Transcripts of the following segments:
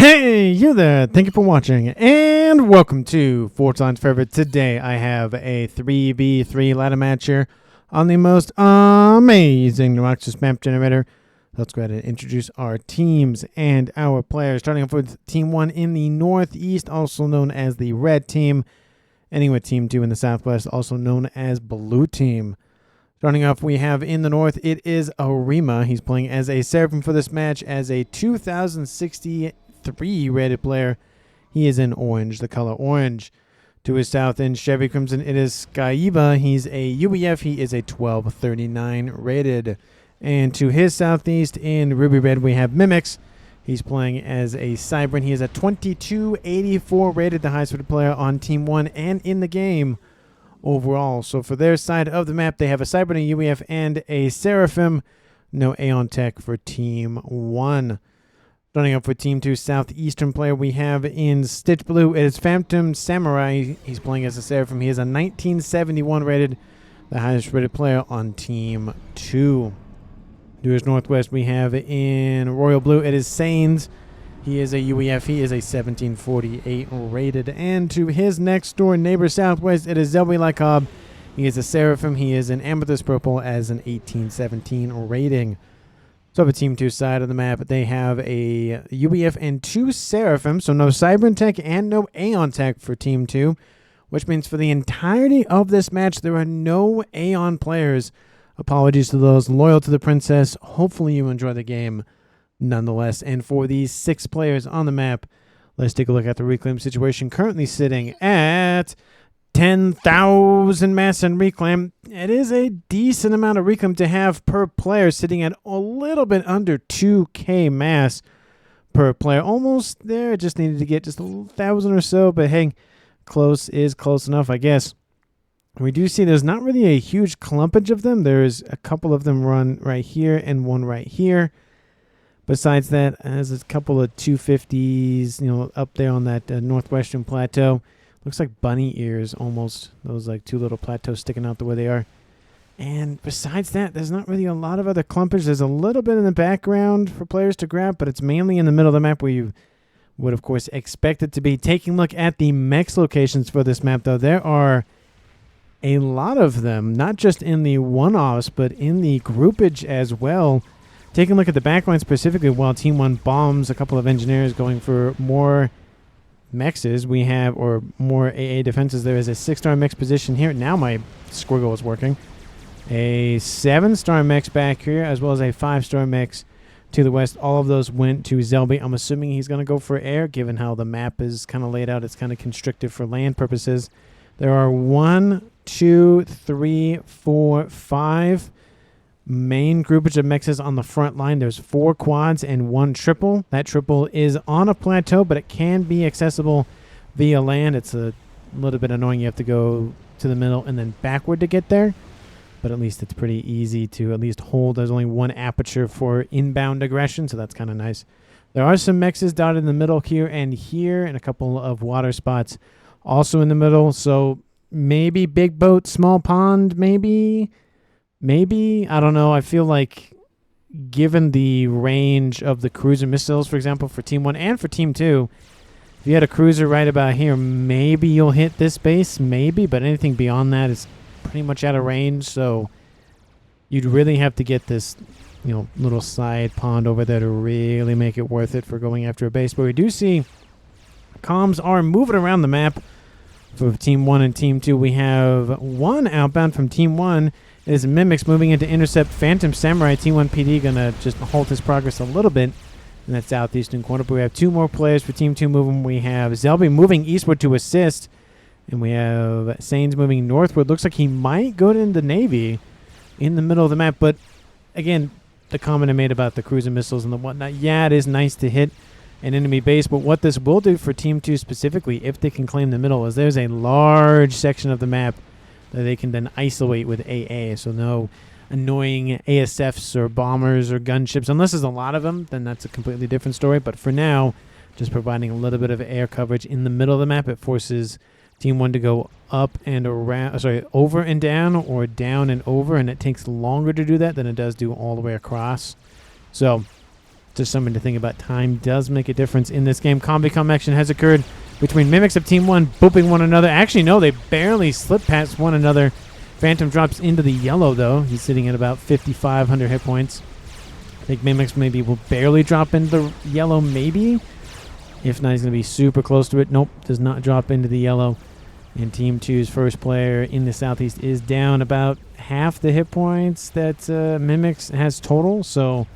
Hey, you there. Thank you for watching, and welcome to Fortnite's Favorite. Today, I have a 3v3 ladder match here on the most amazing Noxus map generator. Let's go ahead and introduce our teams and our players. Starting off with Team 1 in the Northeast, also known as the Red Team. Ending with Team 2 in the Southwest, also known as Blue Team. Starting off, we have in the North, it is Arima. He's playing as a Seraphim for this match as a 2063 rated player. He is in orange, the color orange. To his south in Chevy Crimson, it is Skyiba. He's a UEF. He is a 1239 rated. And to his southeast in Ruby Red, we have Mimics. He's playing as a Cybran. He is a 2284 rated, the highest rated player on Team 1 and in the game overall. So for their side of the map, they have a Cybran, a UEF, and a Seraphim. No Aeon Tech for Team 1. Starting up with Team 2 Southeastern player, we have in Stitch Blue, it is Phantom Samurai. He's playing as a Seraphim. He is a 1971 rated, the highest rated player on Team 2. To his northwest, we have in Royal Blue, it is Sains. He is a UEF. He is a 1748 rated. And to his next door neighbor southwest, it is Zelby Lycob. He is a Seraphim. He is an Amethyst Purple as an 1817 rating. So for Team 2 side of the map, they have a UEF and 2 Seraphim. So no Cybran Tech and no Aeon Tech for Team 2. Which means for the entirety of this match, there are no Aeon players. Apologies to those loyal to the princess. Hopefully you enjoy the game nonetheless. And for these 6 players on the map, let's take a look at the reclaim situation. Currently sitting at 10,000 mass and reclaim. It is a decent amount of reclaim to have per player, sitting at a little bit under 2k mass per player. Almost there. Just needed to get just 1,000 or so, but hey, close is close enough, I guess. We do see there's not really a huge clumpage of them. There's a couple of them run right here and one right here. Besides that, there's a couple of 250s, up there on that northwestern plateau. Looks like bunny ears almost. Those like 2 little plateaus sticking out the way they are. And besides that, there's not really a lot of other clumpage. There's a little bit in the background for players to grab, but it's mainly in the middle of the map where you would, of course, expect it to be. Taking a look at the mechs locations for this map, though, there are a lot of them, not just in the one-offs, but in the groupage as well. Taking a look at the backline specifically, while Team 1 bombs a couple of engineers going for more mexes, we have, or more AA defenses. There is a 6-star mex position here. Now my squiggle is working. A 7-star mex back here, as well as a 5-star mex to the west. All of those went to Zelby. I'm assuming he's going to go for air, given how the map is kind of laid out. It's kind of constricted for land purposes. There are 1, 2, 3, 4, 5 main groupage of mexes on the front line. There's 4 quads and 1 triple. That triple is on a plateau, but it can be accessible via land. It's a little bit annoying. You have to go to the middle and then backward to get there, but at least it's pretty easy to at least hold. There's only 1 aperture for inbound aggression, so that's kind of nice. There are some mexes dotted in the middle here, and a couple of water spots also in the middle. So maybe big boat, small pond, maybe, I don't know. I feel like given the range of the cruiser missiles, for example, for Team 1 and for Team 2, if you had a cruiser right about here, maybe you'll hit this base, maybe, but anything beyond that is pretty much out of range. So you'd really have to get this, little side pond over there to really make it worth it for going after a base. But we do see comms are moving around the map for Team 1 and Team 2. We have 1 outbound from Team 1. It is Mimics moving in to intercept Phantom Samurai. Team 1 PD going to just halt his progress a little bit in that southeastern corner. But we have 2 more players for Team 2 moving. We have Zelby moving eastward to assist. And we have Sains moving northward. Looks like he might go into Navy in the middle of the map. But again, the comment I made about the cruiser missiles and the whatnot, yeah, it is nice to hit an enemy base, but what this will do for Team 2 specifically, if they can claim the middle, is there's a large section of the map that they can then isolate with AA. So no annoying ASFs or bombers or gunships. Unless there's a lot of them, then that's a completely different story. But for now, just providing a little bit of air coverage in the middle of the map, it forces Team 1 to go up and around, over and down, or down and over, and it takes longer to do that than it does do all the way across. So Just something to think about. Time does make a difference in this game. Combi-com action has occurred between Mimics of Team 1 booping one another. Actually, no, they barely slip past one another. Phantom drops into the yellow, though. He's sitting at about 5,500 hit points. I think Mimics maybe will barely drop into the yellow, maybe. If not, he's going to be super close to it. Nope, does not drop into the yellow. And Team 2's first player in the Southeast is down about half the hit points that Mimics has total. So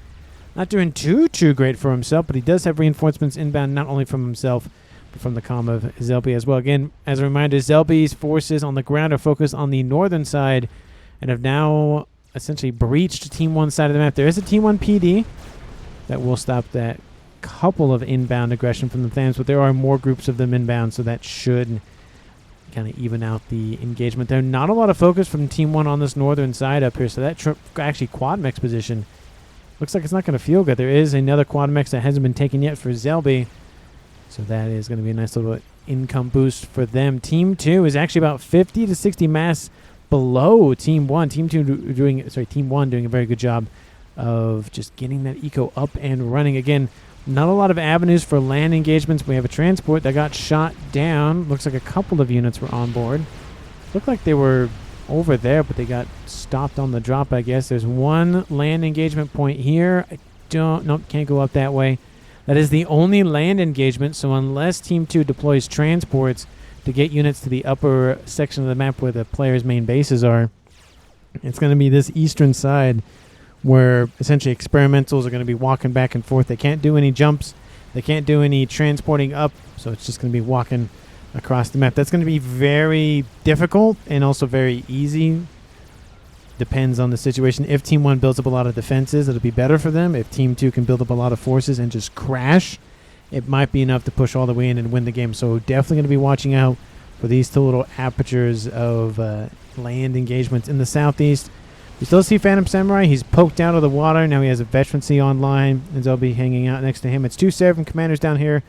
not doing too great for himself, but he does have reinforcements inbound, not only from himself, but from the comm of Zelby as well. Again, as a reminder, Zelby's forces on the ground are focused on the northern side and have now essentially breached Team 1 side of the map. There is a Team 1 PD that will stop that couple of inbound aggression from the Thams, but there are more groups of them inbound, so that should kind of even out the engagement there. Not a lot of focus from Team 1 on this northern side up here, so that actually quad mix position looks like it's not going to feel good. There is another quad mix that hasn't been taken yet for Zelby, so that is going to be a nice little income boost for them. Team 2 is actually about 50 to 60 mass below Team 1. Team 1 doing a very good job of just getting that eco up and running. Again, not a lot of avenues for land engagements. We have a transport that got shot down. Looks like a couple of units were on board. Looked like they were over there, but they got stopped on the drop, I guess. There's one land engagement point here. Nope, can't go up that way. That is the only land engagement, so unless Team 2 deploys transports to get units to the upper section of the map where the players' main bases are, it's going to be this eastern side where essentially experimentals are going to be walking back and forth. They can't do any jumps. They can't do any transporting up, so it's just going to be walking across the map. That's going to be very difficult and also very easy. Depends on the situation. If Team 1 builds up a lot of defenses, it'll be better for them. If Team 2 can build up a lot of forces and just crash, it might be enough to push all the way in and win the game. So definitely going to be watching out for these two little apertures of land engagements in the southeast. We still see Phantom Samurai. He's poked out of the water. Now he has a veterancy online, and they'll be hanging out next to him. It's two Seraphim Commanders down here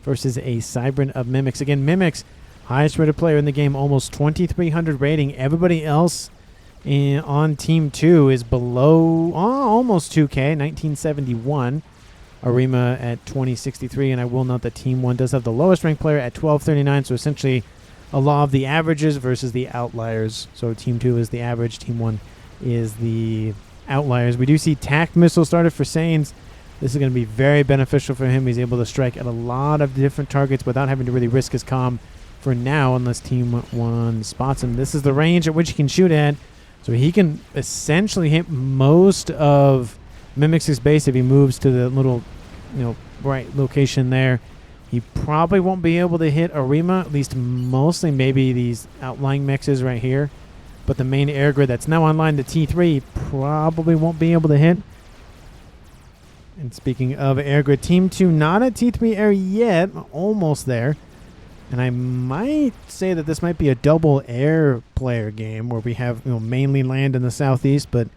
versus a Cybran of Mimics. Again, Mimics, highest rated player in the game, almost 2,300 rating. Everybody else on Team 2 is below almost 2K, 1971. Arima at 2063, and I will note that Team 1 does have the lowest ranked player at 1239, so essentially a law of the averages versus the outliers. So Team 2 is the average, Team 1 is the outliers. We do see TAC missile started for Sains. This is going to be very beneficial for him. He's able to strike at a lot of different targets without having to really risk his comm for now, unless Team 1 spots him. This is the range at which he can shoot at, so he can essentially hit most of Mimics' base if he moves to the little, right location there. He probably won't be able to hit Arima, at least mostly maybe these outlying mixes right here. But the main air grid that's now online, the T3, probably won't be able to hit. And speaking of air grid, Team 2 not at T3 air yet, almost there. And I might say that this might be a double air player game where we have mainly land in the southeast, but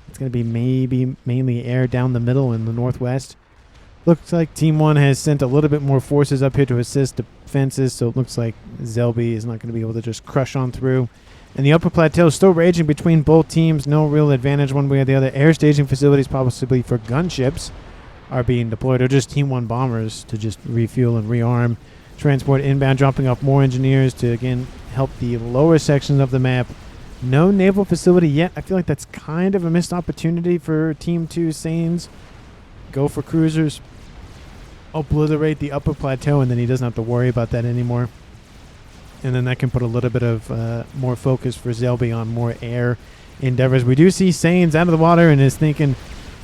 it's going to be maybe mainly air down the middle in the northwest. Looks like Team 1 has sent a little bit more forces up here to assist defenses, so it looks like Zelby is not going to be able to just crush on through. And the upper plateau is still raging between both teams. No real advantage one way or the other. Air staging facilities, possibly for gunships, are being deployed, or just Team 1 bombers to just refuel and rearm. Transport inbound, dropping off more engineers to, again, help the lower sections of the map. No naval facility yet. I feel like that's kind of a missed opportunity for Team 2 Sains. Go for cruisers. Obliterate the upper plateau, and then he doesn't have to worry about that anymore. And then that can put a little bit of more focus for Zelby on more air endeavors. We do see Sains out of the water and is thinking,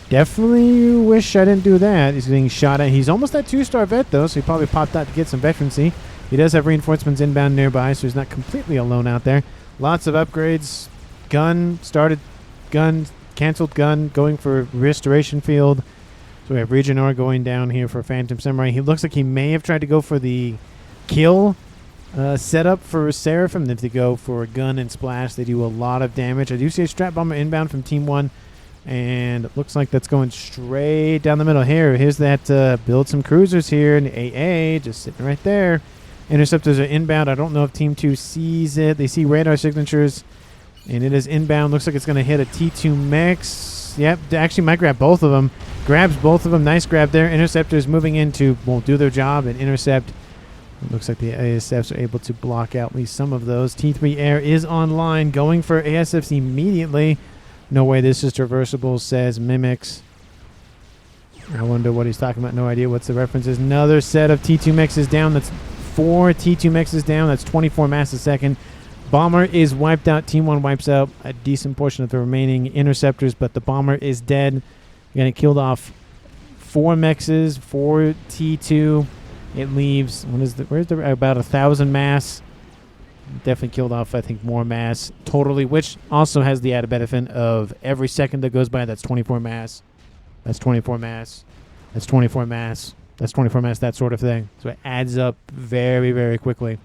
definitely wish I didn't do that. He's getting shot at. He's almost at 2-star vet, though, so he probably popped out to get some veterancy. He does have reinforcements inbound nearby, so he's not completely alone out there. Lots of upgrades. Gun, started gun, canceled gun, going for restoration field. So we have Region R going down here for Phantom Samurai. He looks like he may have tried to go for the kill setup for Seraphim. If they go for a gun and splash, they do a lot of damage. I do see a strap bomber inbound from Team 1, and it looks like that's going straight down the middle here. Here's that build some cruisers here, and AA just sitting right there. Interceptors are inbound. I don't know if Team 2 sees it. They see radar signatures, and it is inbound. Looks like it's going to hit a T2 mix. Mimics, yep, actually might grab both of them. Grabs both of them. Nice grab there. Interceptors moving in to do their job and intercept. It looks like the ASFs are able to block out at least some of those. T3 Air is online, going for ASFs immediately. No way this is traversable, says Mimics. I wonder what he's talking about. No idea what's the reference is. Another set of T2 mixes down. That's 4 T2 mixes down. That's 24 mass a second. Bomber is wiped out. Team 1 wipes out a decent portion of the remaining interceptors, but the bomber is dead. Again, it killed off 4 mexes, 4 T2. It leaves, where's the about 1,000 mass. Definitely killed off, I think, more mass totally, which also has the added benefit of every second that goes by, that's 24 mass. That's 24 mass. That's 24 mass. That's 24 mass, that sort of thing. So it adds up very, very quickly.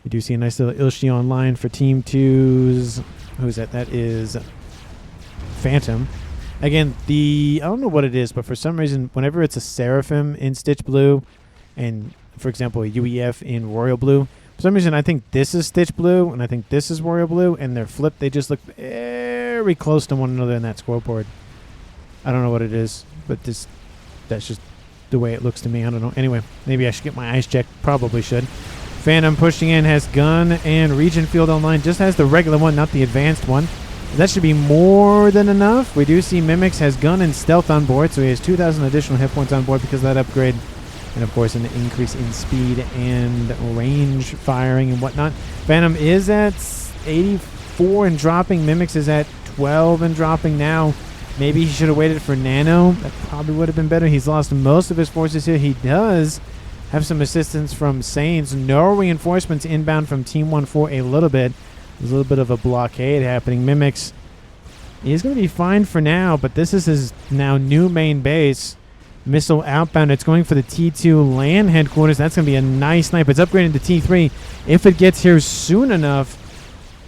We do see a nice little Ilshi online for Team 2's. Who's that? That is Phantom. Again, I don't know what it is, but for some reason, whenever it's a Seraphim in Stitch Blue, and for example, a UEF in Royal Blue, for some reason I think this is Stitch Blue, and I think this is Royal Blue, and they're flipped. They just look very close to one another in that scoreboard. I don't know what it is, but that's just the way it looks to me. I don't know. Anyway, maybe I should get my eyes checked. Probably should. Phantom pushing in, has gun and region field online. Just has the regular one, not the advanced one. That should be more than enough. We do see Mimics has gun and stealth on board, so he has 2,000 additional hit points on board because of that upgrade. And of course, an increase in speed and range firing and whatnot. Phantom is at 84 and dropping. Mimics is at 12 and dropping now. Maybe he should have waited for Nano. That probably would have been better. He's lost most of his forces here. He does have some assistance from Saints. No reinforcements inbound from Team 1 for a little bit. There's a little bit of a blockade happening. Mimics is going to be fine for now, but this is his now new main base. Missile outbound. It's going for the T2 land headquarters. That's going to be a nice snipe. It's upgraded to T3. If it gets here soon enough,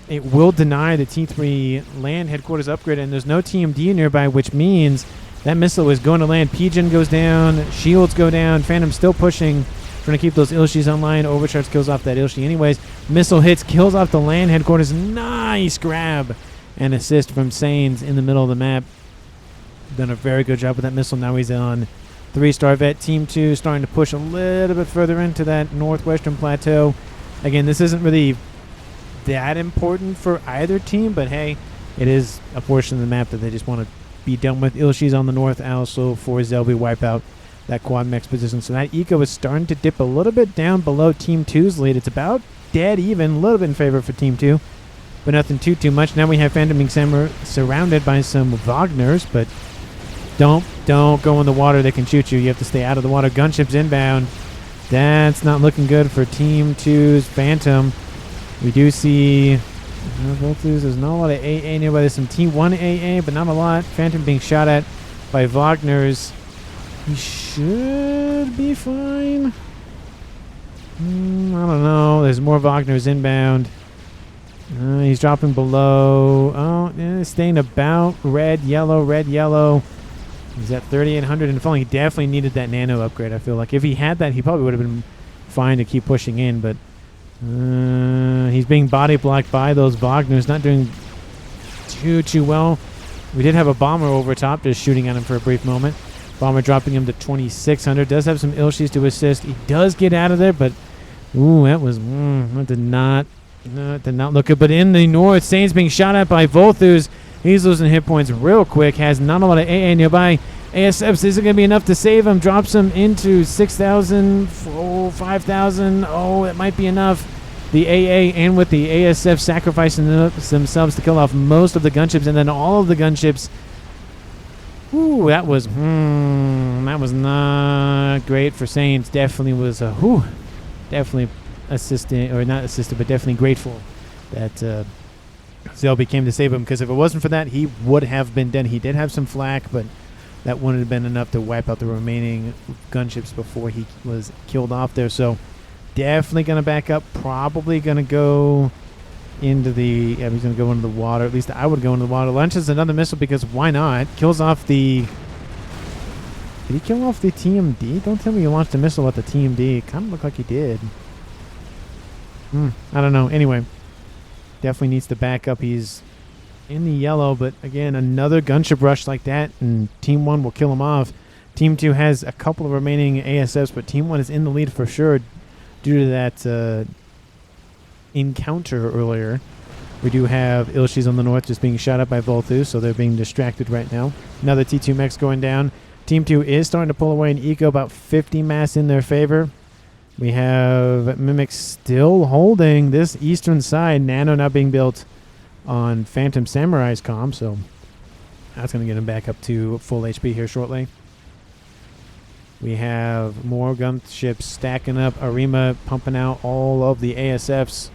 it will deny the T3 land headquarters upgrade, and there's no TMD nearby, which means that missile is going to land. Pigeon goes down. Shields go down. Phantom still pushing, trying to keep those Ilshis online. Overcharge kills off that Ilshi anyways. Missile hits, kills off the land headquarters. Nice grab and assist from Sains in the middle of the map. Done a very good job with that missile. Now he's on 3-star vet. Team 2 starting to push a little bit further into that northwestern plateau. Again, this isn't really that important for either team, but hey, it is a portion of the map that they just want to be done with. Ilshi's on the north, also for Zelby wipe out that quad mech position. So that eco is starting to dip a little bit down below Team 2's lead. It's about dead even, a little bit in favor for Team 2, but nothing too much. Now we have Phantom being surrounded by some Wagners, but don't go in the water. They can shoot you. You have to stay out of the water. Gunships inbound. That's not looking good for Team 2's Phantom. We do see both these. There's not a lot of AA nearby. There's some T1 AA, but not a lot. Phantom being shot at by Wagners. He should be fine. I don't know. There's more Wagners inbound. He's dropping below. Oh, yeah, staying about red, yellow, red, yellow. He's at 3,800 and falling. He definitely needed that nano upgrade, I feel like. If he had that, he probably would have been fine to keep pushing in, but he's being body blocked by those Wagners. Not doing too well. We did have a bomber over top just shooting at him for a brief moment. Bomber dropping him to 2,600. Does have some Ilshis to assist. He does get out of there, but ooh, that was that did not look good. But in the north, Saints being shot at by Volthus. He's losing hit points real quick. Has not a lot of AA nearby. ASFs isn't going to be enough to save him. Drops him into 6,000, 5,000. Oh, it might be enough. The AA and with the ASF sacrificing themselves to kill off most of the gunships, and then all of the gunships. Ooh, that was not great for Saints. Definitely was definitely assistant, or not assistant, but definitely grateful that Zelby came to save him, because if it wasn't for that, he would have been dead. He did have some flak, but that wouldn't have been enough to wipe out the remaining gunships before he was killed off there. So definitely going to back up. Probably going to go into the... Yeah, he's going to go into the water. At least I would go into the water. Launches another missile because why not? Kills off the... Did he kill off the TMD? Don't tell me he launched a missile at the TMD. It kind of looked like he did. I don't know. Anyway, definitely needs to back up. He's in the yellow, but again, another gunship rush like that, and Team 1 will kill him off. Team 2 has a couple of remaining ASFs, but Team 1 is in the lead for sure due to that encounter earlier. We do have Ilshis on the north just being shot up by Volthu, so they're being distracted right now. Another T2 mechs going down. Team 2 is starting to pull away in eco, about 50 mass in their favor. We have Mimic still holding this eastern side. Nano now being built on Phantom Samurai's comm, so that's going to get him back up to full HP here shortly. We have more gunships stacking up. Arima pumping out all of the ASFs.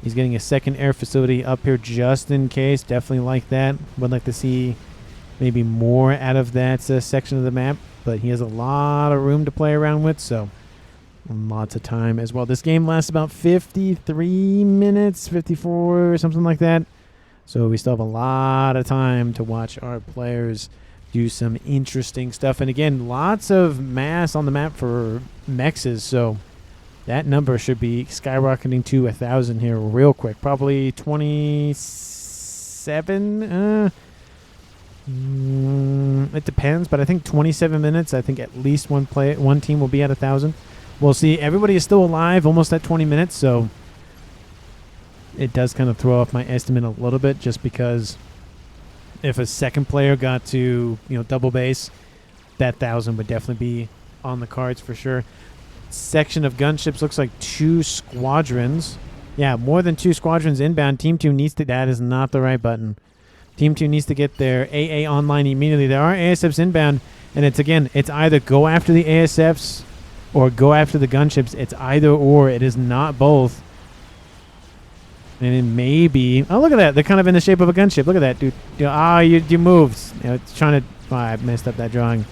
He's getting a second air facility up here just in case. Definitely like that. Would like to see maybe more out of that section of the map, but he has a lot of room to play around with, so lots of time as well. This game lasts about 53 minutes, 54 or something like that. So we still have a lot of time to watch our players do some interesting stuff. And again, lots of mass on the map for mexes, so that number should be skyrocketing to 1,000 here real quick. Probably 27. It depends, but I think 27 minutes. I think at least one team will be at 1,000. We'll see. Everybody is still alive, almost at 20 minutes, so it does kind of throw off my estimate a little bit, just because if a second player got to double base, that 1,000 would definitely be on the cards for sure. Section of gunships looks like 2 squadrons. Yeah, more than 2 squadrons inbound. Team 2 needs to. That is not the right button. Team 2 needs to get their AA online immediately. There are ASFs inbound, and it's either go after the ASFs or go after the gunships. It's either or. It is not both. And it may be. Oh, look at that. They're kind of in the shape of a gunship. Look at that, dude. You moved. It's trying to. Oh, I messed up that drawing.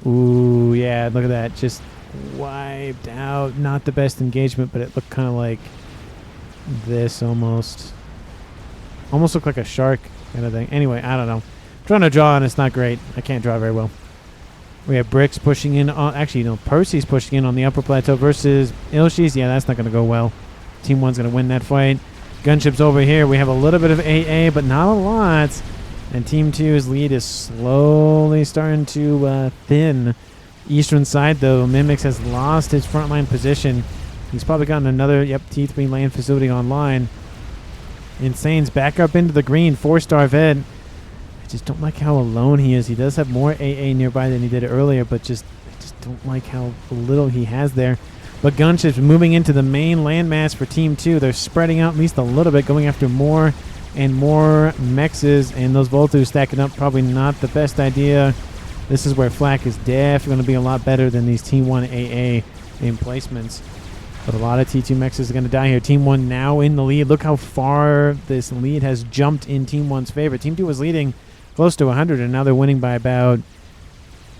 Ooh, yeah. Look at that. Just wiped out. Not the best engagement, but it looked kind of like this almost. Almost looked like a shark kind of thing. Anyway, I don't know. I'm trying to draw, and it's not great. I can't draw very well. We have Bricks pushing in on... Actually, no, Percy's pushing in on the upper plateau versus Ilshis. Yeah, that's not going to go well. Team 1's going to win that fight. Gunships over here. We have a little bit of AA, but not a lot. And Team 2's lead is slowly starting to thin. Eastern side, though, Mimics has lost his frontline position. He's probably gotten another, T3 land facility online. Insane's back up into the green. 4-star vet. I just don't like how alone he is. He does have more AA nearby than he did earlier, but I just don't like how little he has there. But gunships moving into the main landmass for Team 2. They're spreading out at least a little bit, going after more and more mexes, and those Voltus stacking up. Probably not the best idea. This is where Flak is definitely going to be a lot better than these Team 1 AA emplacements. But a lot of T2 mexes are going to die here. Team 1 now in the lead. Look how far this lead has jumped in Team 1's favor. Team 2 was leading close to 100, and now they're winning by about,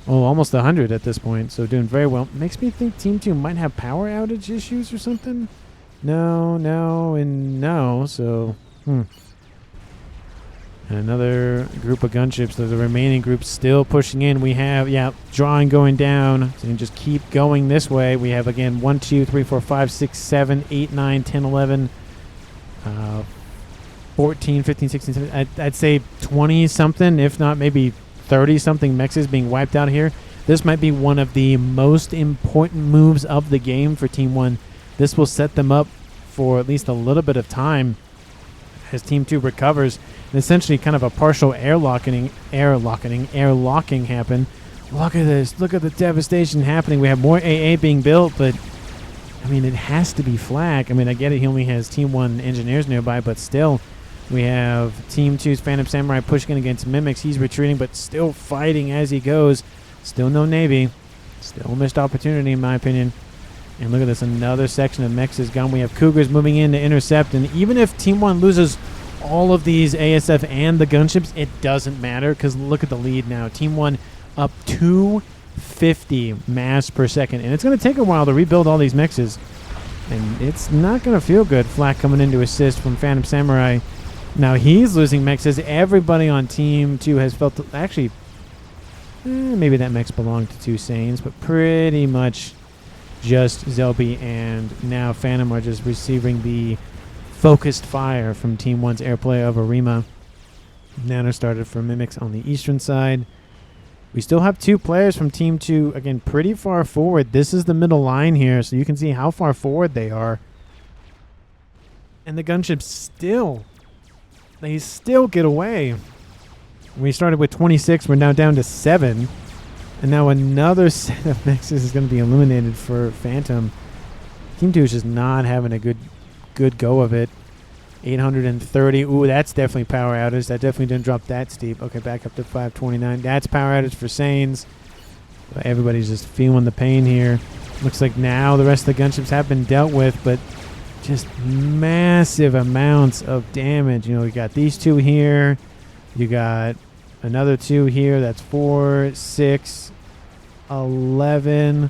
almost 100 at this point. So doing very well. Makes me think Team 2 might have power outage issues or something. No, and no. So, And another group of gunships. The remaining group still pushing in. We have, drawing going down. So you can just keep going this way. We have, again, 1, 2, 3, 4, 5, 6, 7, 8, 9, 10, 11, 14, 15, 16, 17. I'd say 20-something, if not maybe 30-something mexes being wiped out here. This might be one of the most important moves of the game for Team 1. This will set them up for at least a little bit of time as Team 2 recovers. And essentially kind of a partial air locking happen. Look at this. Look at the devastation happening. We have more AA being built, but I mean, it has to be Flak. I mean, I get it. He only has Team 1 engineers nearby, but still. We have Team 2's Phantom Samurai pushing in against Mimics. He's retreating, but still fighting as he goes. Still no Navy. Still missed opportunity, in my opinion. And look at this. Another section of mechs is gone. We have Cougars moving in to intercept. And even if Team 1 loses all of these ASF and the gunships, it doesn't matter, because look at the lead now. Team 1 up 250 mass per second. And it's going to take a while to rebuild all these mexes. And it's not going to feel good. Flak coming in to assist from Phantom Samurai. Now he's losing mexes. Everybody on Team 2 has felt... Actually, maybe that mex belonged to 2 Sanes, but pretty much just Zelby and now Phantom are just receiving the focused fire from Team 1's airplay of Arima. Nano started for Mimics on the eastern side. We still have 2 players from Team 2, again, pretty far forward. This is the middle line here, so you can see how far forward they are. And the gunships still get away. We started with 26. We're now down to 7. And now another set of mixes is going to be eliminated for Phantom. Team 2 is just not having a good go of it. 830. Ooh, that's definitely power outage. That definitely didn't drop that steep. Okay, back up to 529. That's power outage for Sains. Everybody's just feeling the pain here. Looks like now the rest of the gunships have been dealt with, but just massive amounts of damage. You know, we got these 2 here. You got another 2 here. That's 4, 6, 11,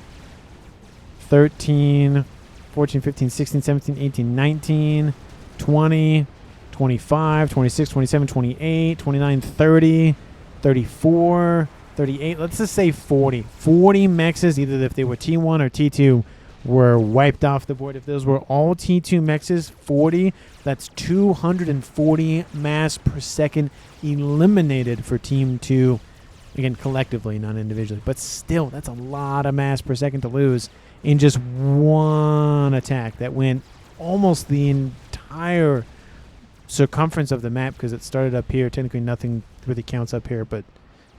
13, 14, 15, 16, 17, 18, 19, 20, 25, 26, 27, 28, 29, 30, 34, 38. Let's just say 40. 40 mexes, either if they were T1 or T2, were wiped off the board. If those were all T2 mexes, 40, that's 240 mass per second eliminated for Team 2. Again, collectively, not individually. But still, that's a lot of mass per second to lose in just one attack that went almost the entire circumference of the map, because it started up here. Technically, nothing really counts up here, but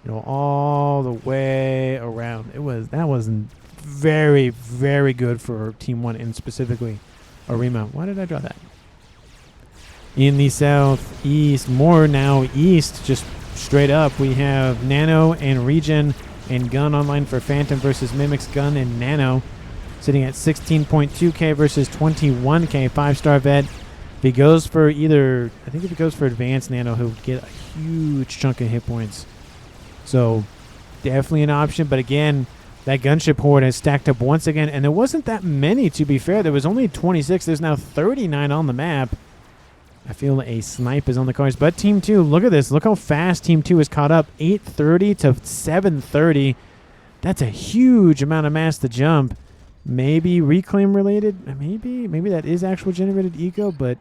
you know, all the way around. That wasn't very, very good for Team 1 and specifically Arima. Why did I draw that? In the southeast, more now east, just straight up, we have Nano and Regen and Gun online for Phantom versus Mimics, Gun and Nano, sitting at 16.2k versus 21k. 5-star vet. If he goes for either, I think if he goes for advanced Nano, he'll get a huge chunk of hit points. So definitely an option, but again, that gunship horde has stacked up once again, and there wasn't that many, to be fair. There was only 26. There's now 39 on the map. I feel a snipe is on the cards. But Team 2, look at this. Look how fast Team 2 is caught up. 830 to 730. That's a huge amount of mass to jump. Maybe reclaim related. Maybe that is actual generated eco, but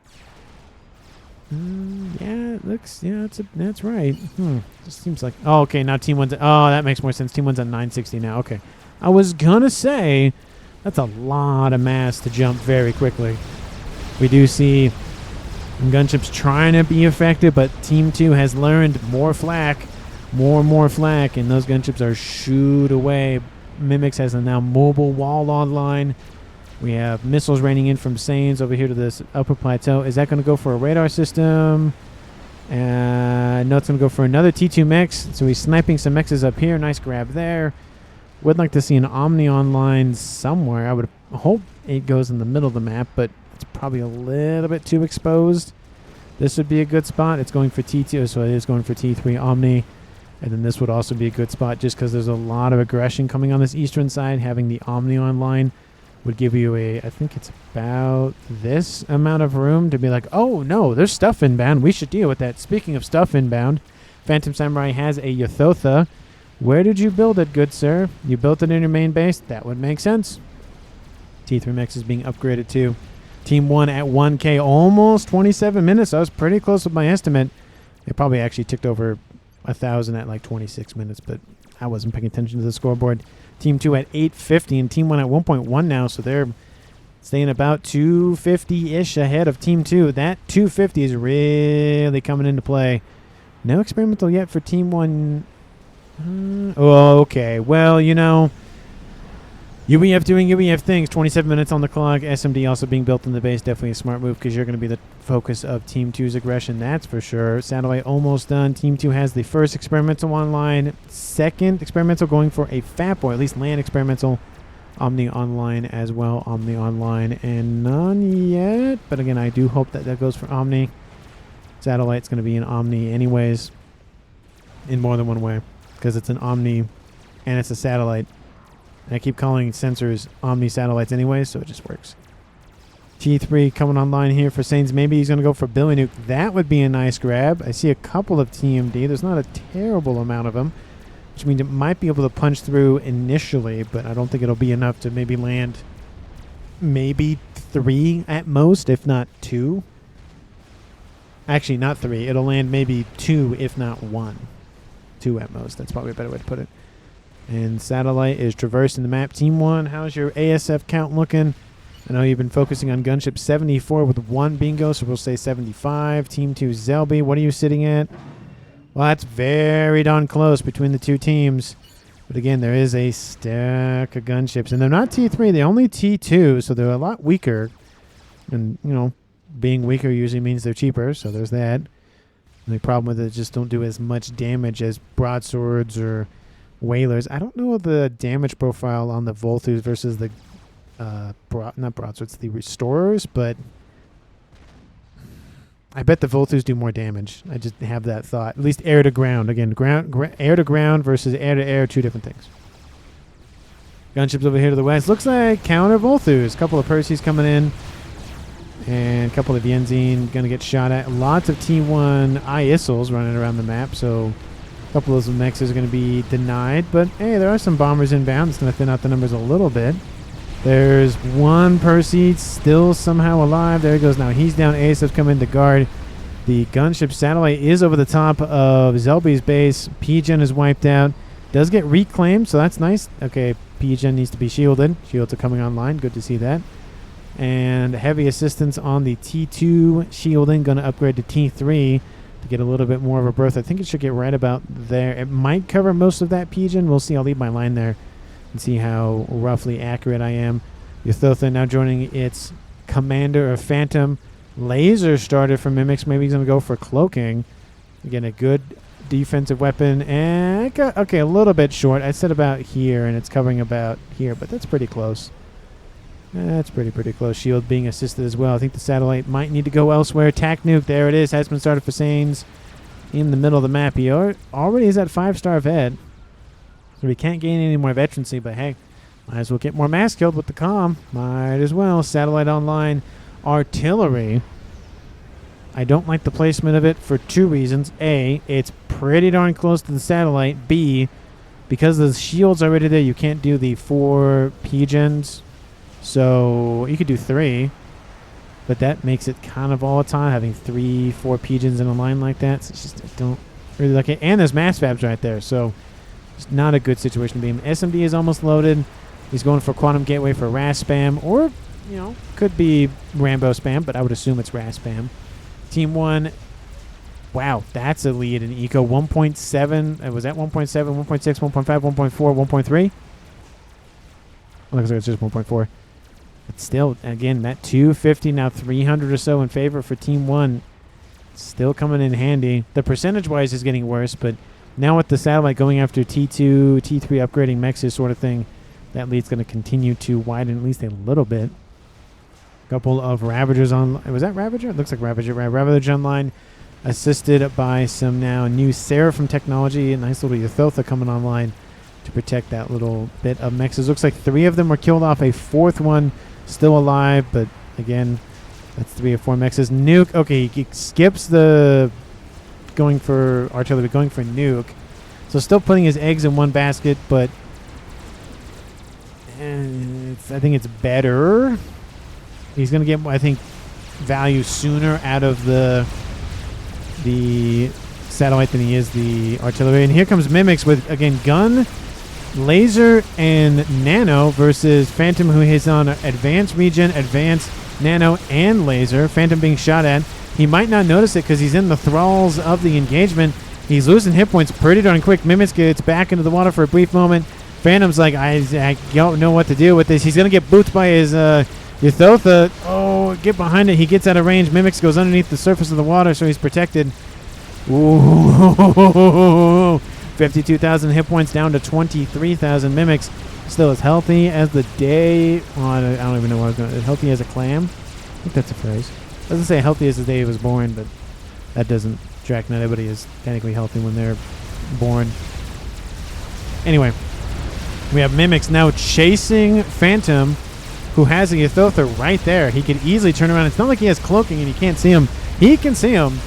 yeah, it looks, yeah, that's right. Just seems like, oh, okay, now Team 1's, oh, that makes more sense. Team 1's at 960 now. Okay. I was gonna say that's a lot of mass to jump very quickly. We do see gunships trying to be effective, but Team 2 has learned more flak, more flak, and those gunships are shooed away. Mimics has a now mobile wall online. We have missiles raining in from Sains over here to this upper plateau. Is that going to go for a radar system? No, it's going to go for another T2 mech. So he's sniping some mexes up here. Nice grab there. Would like to see an Omni online somewhere. I would hope it goes in the middle of the map, but it's probably a little bit too exposed. This would be a good spot. It's going for T2, so it is going for T3 Omni. And then this would also be a good spot just because there's a lot of aggression coming on this eastern side. Having the Omni online would give you a, I think it's about this amount of room to be like, oh no, there's stuff inbound. We should deal with that. Speaking of stuff inbound, Phantom Samurai has a Ythotha. Where did you build it, good sir? You built it in your main base? That would make sense. T3 Mex is being upgraded too. Team 1 at 1k, almost 27 minutes. I was pretty close with my estimate. It probably actually ticked over 1,000 at like 26 minutes, but I wasn't paying attention to the scoreboard. Team 2 at 850 and Team 1 at 1.1 now, so they're staying about 250-ish ahead of Team 2. That 250 is really coming into play. No experimental yet for Team 1. Oh, okay. Well, you know, UEF doing UEF things. 27 minutes on the clock. SMD also being built in the base. Definitely a smart move because you're going to be the focus of Team 2's aggression. That's for sure. Satellite almost done. Team 2 has the first experimental online. Second experimental going for a FAP, or at least land experimental. Omni online as well. Omni online. And none yet. But again, I do hope that that goes for Omni. Satellite's going to be an Omni anyways. In more than one way. Because it's an Omni and it's a satellite. And I keep calling sensors Omni satellites anyway, so it just works. T3 coming online here for Saints. Maybe he's going to go for Billy Nuke. That would be a nice grab. I see a couple of TMD. There's not a terrible amount of them, which means it might be able to punch through initially, but I don't think it'll be enough to maybe land maybe 3 at most, if not 2. Actually, not 3. It'll land maybe 2, if not 1. 2 at most. That's probably a better way to put it. And Satellite is traversing the map. Team 1, how's your ASF count looking? I know you've been focusing on gunship 74 with 1 bingo, so we'll say 75. Team 2, Zelby, what are you sitting at? Well, that's very darn close between the two teams. But again, there is a stack of gunships. And they're not T3, they're only T2, so they're a lot weaker. And, you know, being weaker usually means they're cheaper, so there's that. And the problem with it is just don't do as much damage as broadswords or whalers. I don't know the damage profile on the Volthus versus the not broadswords, the restorers, but I bet the Volthus do more damage. I just have that thought. At least air to ground. Again, air to ground versus air to air, 2 different things. Gunships over here to the west. Looks like counter Volthus. A couple of Perseus coming in. And a couple of Yenzine going to get shot at. Lots of T1 ISILs running around the map. So a couple of those mexes are going to be denied. But hey, there are some bombers inbound. It's going to thin out the numbers a little bit. There's 1 Perseid still somehow alive. There he goes now. He's down. ASF's coming to guard. The gunship Satellite is over the top of Zelby's base. PGen is wiped out. Does get reclaimed, so that's nice. Okay, PGen needs to be shielded. Shields are coming online. Good to see that. And heavy assistance on the T2 shielding. Going to upgrade to T3 to get a little bit more of a berth. I think it should get right about there. It might cover most of that PGen. We'll see. I'll leave my line there and see how roughly accurate I am. Ythotha now joining its commander of Phantom. Laser started for Mimics. Maybe he's going to go for cloaking. Again, a good defensive weapon. And okay, a little bit short. I said about here, and it's covering about here, but that's pretty close. That's pretty close. Shield being assisted as well. I think the Satellite might need to go elsewhere. Tac Nuke, there it is. Has been started for Sains in the middle of the map. He already is at 5-star vet. So we can't gain any more veterancy, but hey, might as well get more mass killed with the comm. Might as well. Satellite online. Artillery. I don't like the placement of it for 2 reasons. A, it's pretty darn close to the Satellite. B, because the shield's already there, you can't do the 4 PGens. So you could do 3, but that makes it kind of volatile having 3, 4 PGens in a line like that. So it's just, I don't really like it. And there's mass fabs right there, so it's not a good situation to be in. SMD is almost loaded. He's going for Quantum Gateway for RAS spam, or, you know, could be Rambo spam, but I would assume it's RAS spam. Team 1, wow, that's a lead in Eco. 1.7, was that 1.7, 1.6, 1.5, 1.4, 1.3? Looks like it's just 1.4. But still, again, that 250, now 300 or so in favor for Team 1. Still coming in handy. The percentage-wise is getting worse, but now with the Satellite going after T2, T3 upgrading mexes sort of thing, that lead's going to continue to widen at least a little bit. A couple of Ravagers on. Was that Ravager? It looks like Ravager. Right? Ravager online, assisted by some now new Seraphim technology. A nice little Ythotha coming online to protect that little bit of mexes. Looks like 3 of them were killed off. A 4th one still alive, but again, that's 3 or 4 mexes. Nuke. Okay, he skips the going for artillery, going for Nuke. So still putting his eggs in one basket, but I think it's better. He's going to get, I think, value sooner out of the Satellite than he is the artillery. And here comes Mimics with, again, gun, laser, and nano versus Phantom, who is on advanced regen, advanced nano, and laser. Phantom being shot at. He might not notice it because he's in the thralls of the engagement. He's losing hit points pretty darn quick. Mimics gets back into the water for a brief moment. Phantom's like, I don't know what to do with this. He's going to get booped by his Ythotha. Oh, get behind it. He gets out of range. Mimics goes underneath the surface of the water, so he's protected. Ooh, 52,000 hit points down to 23,000. Mimics still as healthy as the day. Oh, I don't even know what I was going to. Healthy as a clam? I think that's a phrase. I doesn't say healthy as the day he was born, but that doesn't track. Not everybody is technically healthy when they're born. Anyway, we have Mimics now chasing Phantom, who has a Ythotha right there. He could easily turn around. It's not like he has cloaking and you can't see him. He can see him.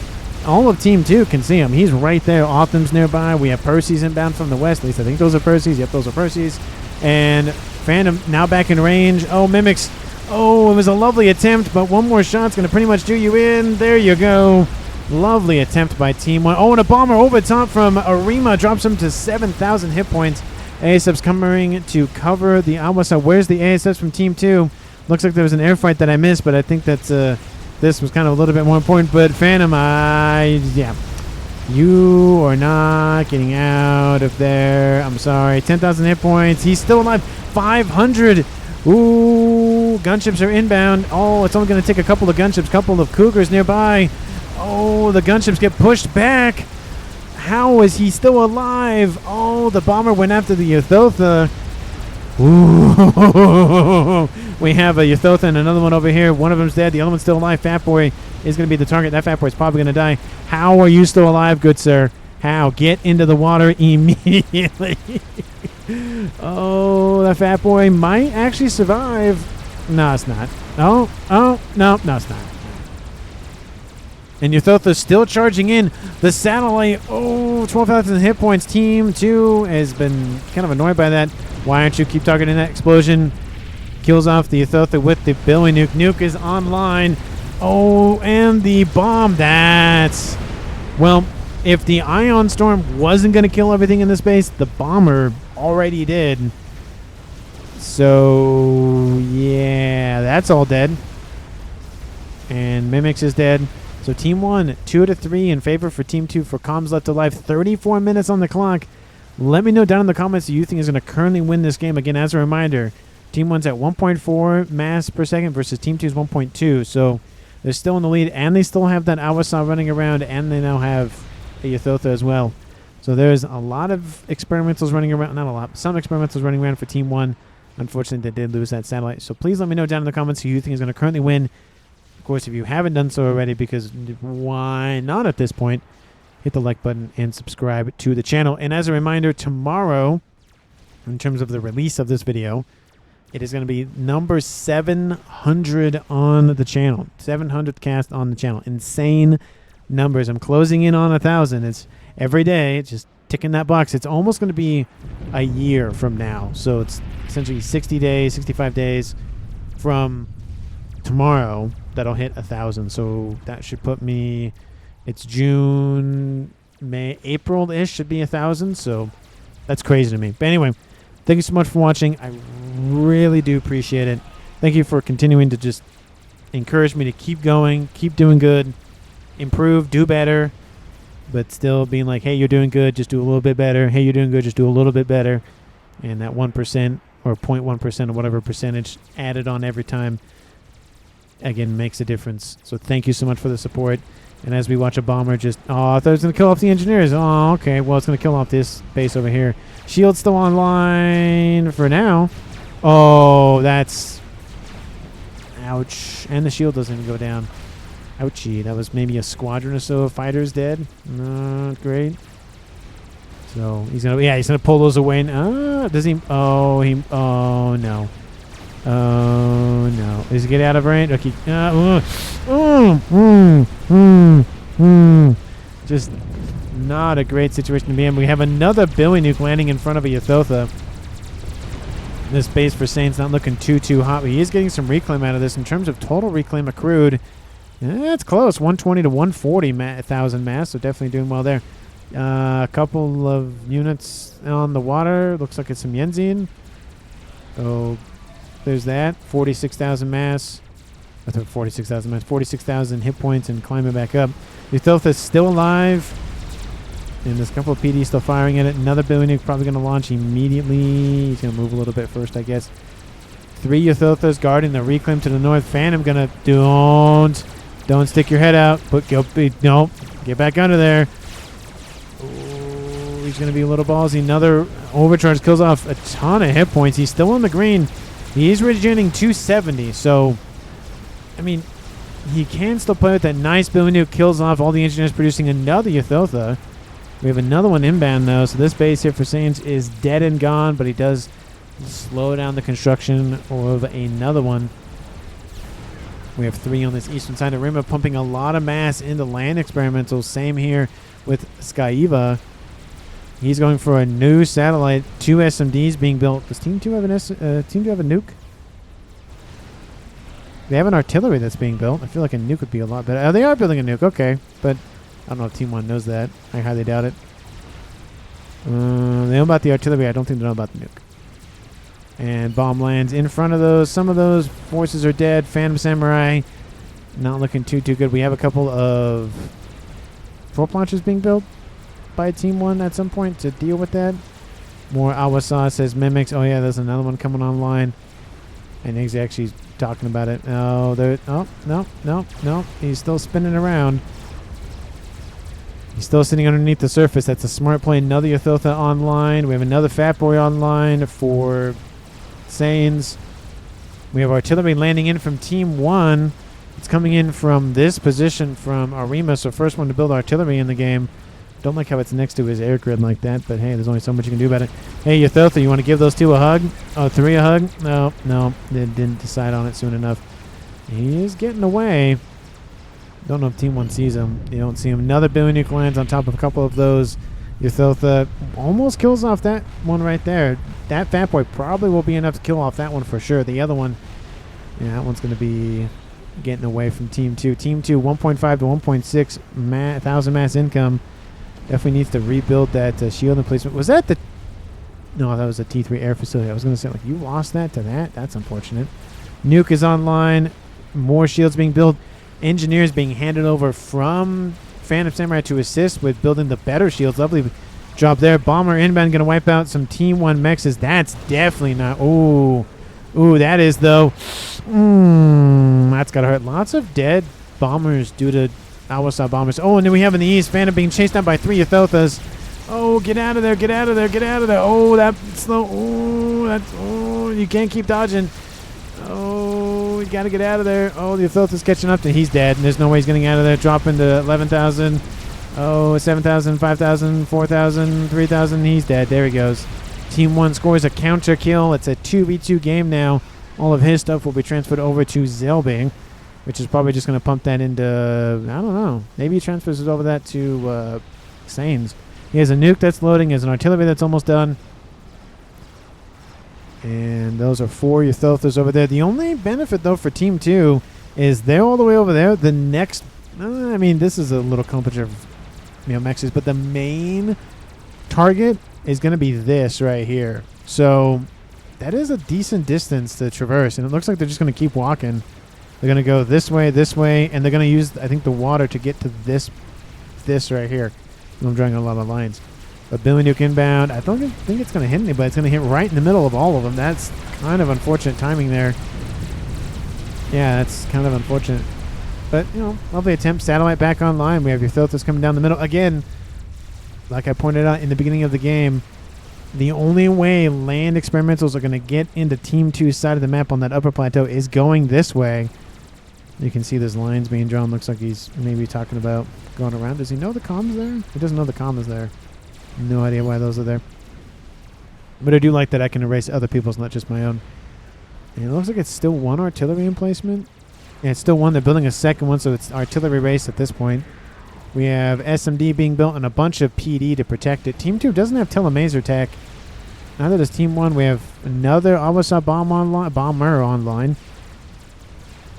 All of Team 2 can see him. He's right there. Autumn's nearby. We have Perseus inbound from the west. At least I think those are Perseus. Yep, those are Perseus. And Phantom now back in range. Oh, Mimics. Oh, it was a lovely attempt, but one more shot's going to pretty much do you in. There you go. Lovely attempt by Team 1. Oh, and a bomber over the top from Arima drops him to 7,000 hit points. ASF's coming to cover the Awasa. Where's the ASFs from Team 2? Looks like there was an air fight that I missed, but I think that's this was kind of a little bit more important. But Phantom, yeah. You are not getting out of there. I'm sorry. 10,000 hit points. He's still alive. 500. Ooh, gunships are inbound. Oh, it's only going to take a couple of gunships, couple of Cougars nearby. Oh, the gunships get pushed back. How is he still alive? Oh, the bomber went after the Ythotha. Ooh. We have a Ythotha and another one over here. One of them's dead. The other one's still alive. Fat Boy is going to be the target. That Fat Boy's probably going to die. How are you still alive, good sir? How? Get into the water immediately. Oh, that Fat Boy might actually survive. No, it's not. No, it's not. And Ythotha's still charging in. The satellite, 12,000 hit points. Team 2 has been kind of annoyed by that. Why aren't you keep targeting that explosion? Kills off the Ythotha with the Billy Nuke. Nuke is online. Oh, and the bomb. That's... Well, if the Ion Storm wasn't going to kill everything in this base, the bomber already did. So, yeah, that's all dead. And Mimix is dead. So Team 1, 2 out of 3 in favor for Team 2 for comms left alive. 34 minutes on the clock. Let me know down in the comments who you think is going to currently win this game. Again, as a reminder, Team 1's at 1.4 mass per second versus Team 2's 1.2. So they're still in the lead, and they still have that Awasa running around, and they now have a Ythotha as well. So there's a lot of experimentals running around. Not a lot, but some experimentals running around for Team 1. Unfortunately, they did lose that satellite. So please let me know down in the comments who you think is going to currently win. Of course, if you haven't done so already, because why not at this point, hit the like button and subscribe to the channel. And as a reminder, tomorrow, in terms of the release of this video, it is going to be number 700 on the channel. 700th cast on the channel. Insane numbers. I'm closing in on 1,000. It's every day, it's just ticking that box. It's almost going to be a year from now. So it's essentially 60 days, 65 days from tomorrow that'll hit 1,000. So that should put me, it's June, May, April-ish should be 1,000. So that's crazy to me. But anyway, thank you so much for watching. I really do appreciate it. Thank you for continuing to just encourage me to keep going, keep doing good, improve, do better, but still being like, hey, you're doing good, just do a little bit better. Hey, you're doing good, just do a little bit better. And that 1% or 0.1% or whatever percentage added on every time, again, makes a difference. So thank you so much for the support. And as we watch a bomber just, oh, I thought it was going to kill off the engineers. Oh, okay. Well, it's going to kill off this base over here. Shield's still online for now. Oh, that's... Ouch. And the shield doesn't even go down. Ouchie. That was maybe a squadron or so of fighters dead. Not great. So he's going to... Yeah, he's going to pull those away. Does he... Oh, he... Oh, no. Oh, no. Does he get out of range? Okay. Just not a great situation to be in. We have another Billy Nuke landing in front of a Ythotha. This base for Saint's not looking too hot, but he is getting some reclaim out of this. In terms of total reclaim accrued, it's close. 120 to 140,000 mass, so definitely doing well there. A couple of units on the water. Looks like it's some Yenzin. Oh, there's that. 46,000 mass. I thought 46,000 mass. 46,000 hit points and climbing back up. Ythotha's still alive. And there's a couple of PDs still firing at it. Another Billy Nuke probably going to launch immediately. He's going to move a little bit first, I guess. 3 Ythothas guarding the reclaim to the north. Phantom going to... Don't stick your head out. Nope. Get back under there. Ooh, he's going to be a little ballsy. Another overcharge kills off a ton of hit points. He's still on the green. He's regenerating 270. So, I mean, he can still play with that nice Billy Nuke. Kills off all the engineers, producing another Ythotha. We have another one inbound, though, so this base here for Saints is dead and gone, but he does slow down the construction of another one. We have 3 on this eastern side of Rima, pumping a lot of mass into land experimentals. Same here with Skyiva. He's going for a new satellite. 2 SMDs being built. Does Team 2 have Team 2 have a nuke? They have an artillery that's being built. I feel like a nuke would be a lot better. Oh, they are building a nuke. Okay, but I don't know if Team 1 knows that. I highly doubt it. They know about the artillery. I don't think they know about the nuke. And bomb lands in front of those. Some of those forces are dead. Phantom Samurai not looking too good. We have a couple of troop launchers being built by Team 1 at some point to deal with that. More Awasa says mimics. Oh yeah, there's another one coming online. And he's actually talking about it. Oh, there. Oh, no. He's still spinning around. He's still sitting underneath the surface. That's a smart play. Another Ythotha online. We have another Fat Boy online for Sains. We have artillery landing in from Team 1. It's coming in from this position from Arima. So first one to build artillery in the game. Don't like how it's next to his air grid like that, but hey, there's only so much you can do about it. Hey, Ythotha, you want to give those 2 a hug? Oh, 3 a hug? No, they didn't decide on it soon enough. He is getting away. Don't know if Team 1 sees him. You don't see him. Another billion nuke lands on top of a couple of those. Ythotha almost kills off that one right there. That Fat Boy probably will be enough to kill off that one for sure. The other one, yeah, that one's going to be getting away from Team 2. Team 2, 1.5 to 1.6 thousand mass income. Definitely needs to rebuild that shield emplacement. Was that the... No, that was a T3 air facility. I was going to say, like, you lost that to that? That's unfortunate. Nuke is online. More shields being built. Engineers being handed over from Phantom Samurai to assist with building the better shields. Lovely job there. Bomber inbound going to wipe out some Team 1 mexes. That's definitely not... Ooh, that is, though. That's got to hurt. Lots of dead bombers due to Awasa bombers. Oh, and then we have in the east, Phantom being chased down by 3 Ythothas. Oh, get out of there, get out of there, get out of there. Oh, that's slow. Oh, you can't keep dodging. Oh, you got to get out of there. Oh, the Ythotha's catching up to he's dead, and there's no way he's getting out of there. Dropping to 11,000. Oh, 7,000, 5,000, 4,000, 3,000. He's dead. There he goes. Team 1 scores a counter kill. It's a 2v2 game now. All of his stuff will be transferred over to Zelbing, which is probably just going to pump that into, I don't know. Maybe he transfers it over that to Sains. He has a nuke that's loading. He has an artillery that's almost done. And those are 4 Ythothas over there. The only benefit, though, for Team 2 is they're all the way over there. The next, I mean, this is a little complicated, mexes, but the main target is going to be this right here. So that is a decent distance to traverse, and it looks like they're just going to keep walking. They're going to go this way, and they're going to use, I think, the water to get to this right here. I'm drawing a lot of lines. But billion nuke inbound. I don't think it's going to hit anybody. It's going to hit right in the middle of all of them. That's kind of unfortunate timing there. Yeah, that's kind of unfortunate. But, lovely attempt. Satellite back online. We have Ythothas coming down the middle. Again, like I pointed out in the beginning of the game, the only way land experimentals are going to get into Team 2's side of the map on that upper plateau is going this way. You can see there's lines being drawn. Looks like he's maybe talking about going around. Does he know the comm's there? He doesn't know the comm is there. No idea why those are there. But I do like that I can erase other people's, not just my own. And it looks like it's still 1 artillery emplacement. Yeah, it's still 1. They're building a second one, so it's artillery race at this point. We have SMD being built and a bunch of PD to protect it. Team 2 doesn't have telemaser tech. Neither does Team 1. We have another Awasa bomber online.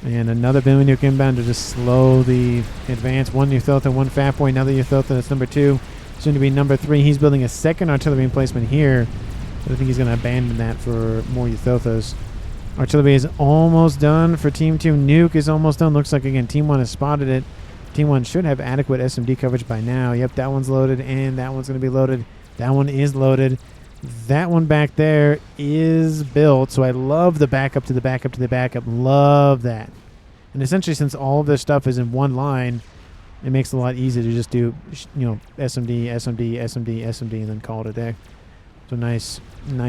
And another billion nuke inbound to just slow the advance. 1 Ythotha, 1 Fat Boy, another Ythotha. That's number 2. Soon to be number 3. He's building a second artillery emplacement here. But I think he's going to abandon that for more Ythothas. Artillery is almost done for Team 2. Nuke is almost done. Looks like, again, Team 1 has spotted it. Team 1 should have adequate SMD coverage by now. Yep, that one's loaded, and that one's going to be loaded. That one is loaded. That one back there is built, so I love the backup to the backup to the backup. Love that. And essentially, since all of this stuff is in one line, it makes it a lot easier to just do, SMD, SMD, SMD, SMD, and then call it a day. So nice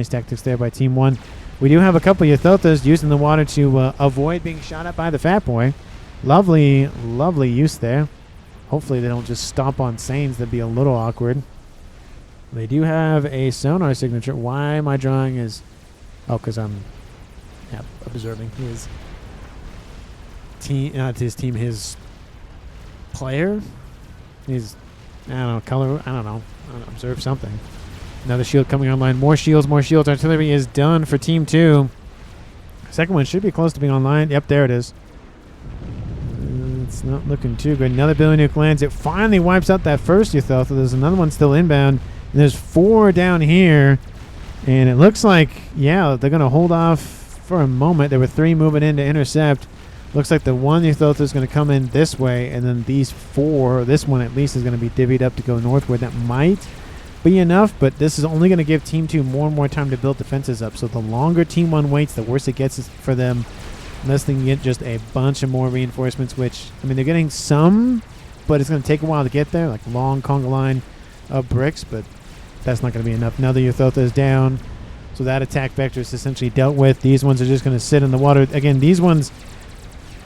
tactics there by Team 1. We do have a couple of Ythothas using the water to avoid being shot at by the Fat Boy. Lovely use there. Hopefully they don't just stomp on Sains. That'd be a little awkward. They do have a sonar signature. Why am I drawing his... Oh, because I'm observing his team. Not his team, his player. His, I don't know, color. I don't know. Observe something. Another shield coming online. More shields, more shields. Artillery is done for Team 2. Second one should be close to being online. Yep, there it is. Let's It's not looking too good. Another Billy Nuke lands. It finally wipes out that first Yutheltha. There's another one still inbound. And there's 4 down here. And it looks like, yeah, they're going to hold off for a moment. There were 3 moving in to intercept. Looks like the one Yutheltha is going to come in this way. And then these 4, this one at least, is going to be divvied up to go northward. That might be enough, but this is only going to give Team 2 more and more time to build defenses up. So the longer Team 1 waits, the worse it gets for them. Unless they can get just a bunch of more reinforcements, which, I mean, they're getting some, but it's going to take a while to get there, like long conga line of bricks, but that's not going to be enough. Another Yutheltha is down, so that attack vector is essentially dealt with. These ones are just going to sit in the water. Again, these ones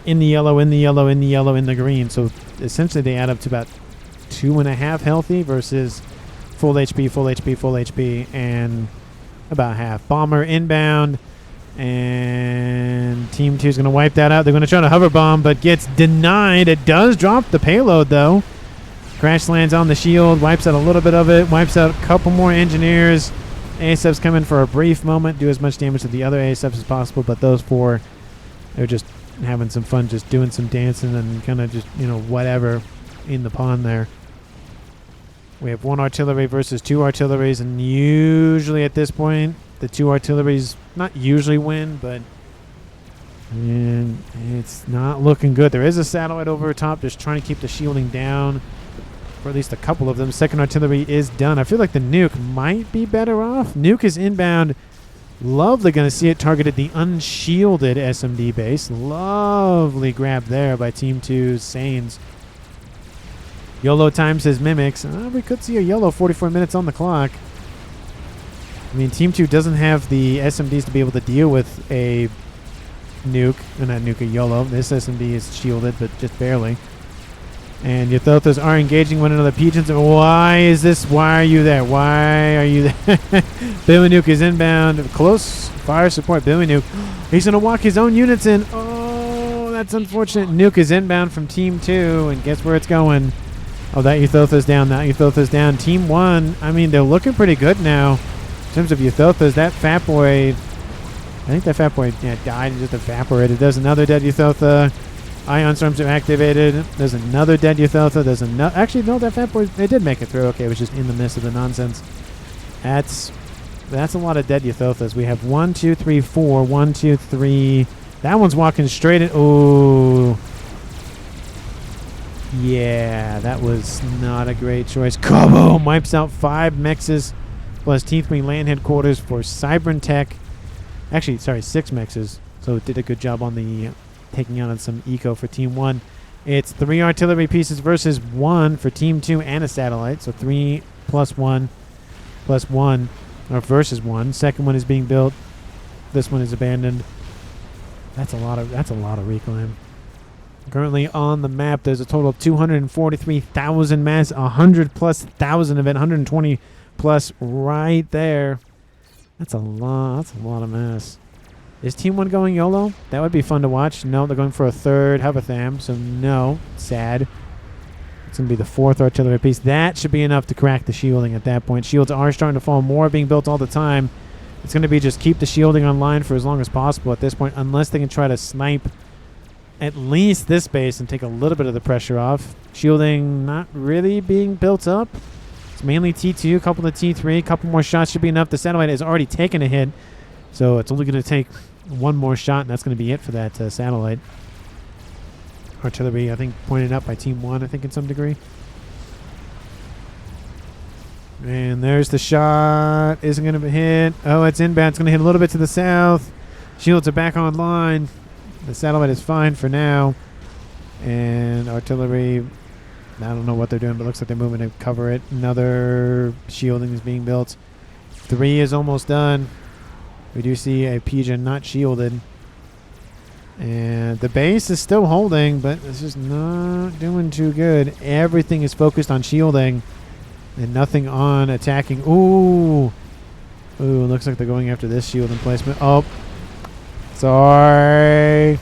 in the yellow, in the yellow, in the yellow, in the green, so essentially they add up to about 2.5 healthy versus full HP, full HP, full HP, and about half. Bomber inbound. And Team 2 is going to wipe that out. They're going to try to hover bomb, but gets denied. It does drop the payload, though. Crash lands on the shield, wipes out a little bit of it, wipes out a couple more engineers. ASFs come in for a brief moment, do as much damage to the other ASFs as possible, but those 4, they're just having some fun, just doing some dancing and kind of just, you know, whatever in the pond there. We have 1 artillery versus 2 artilleries, and usually at this point, the 2 artilleries not usually win, but it's not looking good. There is a satellite over top just trying to keep the shielding down for at least a couple of them. Second artillery is done. I feel like the Nuke might be better off. Nuke is inbound. Lovely going to see it targeted the unshielded SMD base. Lovely grab there by Team 2's Sains. YOLO times his mimics. We could see a YOLO 44 minutes on the clock. I mean, Team 2 doesn't have the SMDs to be able to deal with a Nuke, and not Nuke, a YOLO. This SMD is shielded, but just barely. And Yuthelthas are engaging one another. Pigeons, why is this? Why are you there? Why are you there? Billy Nuke is inbound. Close fire support. Billy Nuke. He's going to walk his own units in. Oh, that's unfortunate. Nuke is inbound from Team 2, and guess where it's going? Oh, that Yutheltha's down. That Yutheltha's down. Team 1, I mean, they're looking pretty good now. In terms of Yuthelthas, that Fat Boy, I think that Fat Boy died and just evaporated. There's another dead Yutheltha. Ion Storms are activated. There's another dead Yutheltha. There's another. Actually, no, that Fat Boy, they did make it through. Okay, it was just in the midst of the nonsense. That's a lot of dead Yuthelthas. We have 1, 2, 3, 4. 1, 2, 3. That one's walking straight in. Oh. Yeah, that was not a great choice. Kaboom! Wipes out 5 mexes plus T3 land headquarters for Cybern Tech. Actually, sorry, 6 mexes. So it did a good job on the taking out on some eco for Team 1. It's 3 artillery pieces versus 1 for Team 2 and a satellite. So 3 plus 1 plus 1, or versus 1. Second one is being built. This one is abandoned. That's a lot of reclaim. Currently on the map, there's a total of 243,000 mass, 100 plus thousand of it, 120 plus right there. That's a lot. That's a lot of mass. Is Team 1 going YOLO? That would be fun to watch. No, they're going for a 3rd Hovertham, so no. Sad. It's going to be the 4th artillery piece. That should be enough to crack the shielding at that point. Shields are starting to fall. More being built all the time. It's going to be just keep the shielding online for as long as possible at this point, unless they can try to snipe at least this base and take a little bit of the pressure off. Shielding not really being built up. It's mainly T2, a couple of T3, a couple more shots should be enough. The satellite has already taken a hit, so it's only going to take 1 more shot, and that's going to be it for that satellite. Artillery, I think, pointed up by Team 1, I think, in some degree. And there's the shot. Isn't going to hit. Oh, it's inbound. It's going to hit a little bit to the south. Shields are back online. The satellite is fine for now. And artillery, I don't know what they're doing, but it looks like they're moving to cover it. Another shielding is being built. 3 is almost done. We do see a pigeon not shielded. And the base is still holding, but it's just not doing too good. Everything is focused on shielding and nothing on attacking. Ooh. Ooh, looks like they're going after this shielding placement. Oh. Sorry.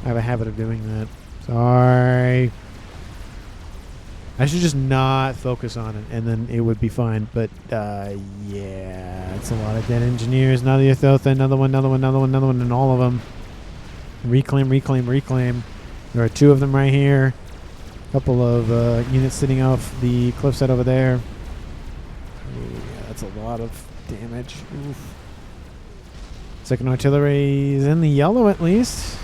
I have a habit of doing that. Sorry. I should just not focus on it, and then it would be fine. But, yeah. It's a lot of dead engineers. Another Yutheltha, another one, and all of them. Reclaim, reclaim, reclaim. There are 2 of them right here. A couple of units sitting off the cliffside over there. Ooh, yeah, that's a lot of damage. Oof. Second artillery is in the yellow at least.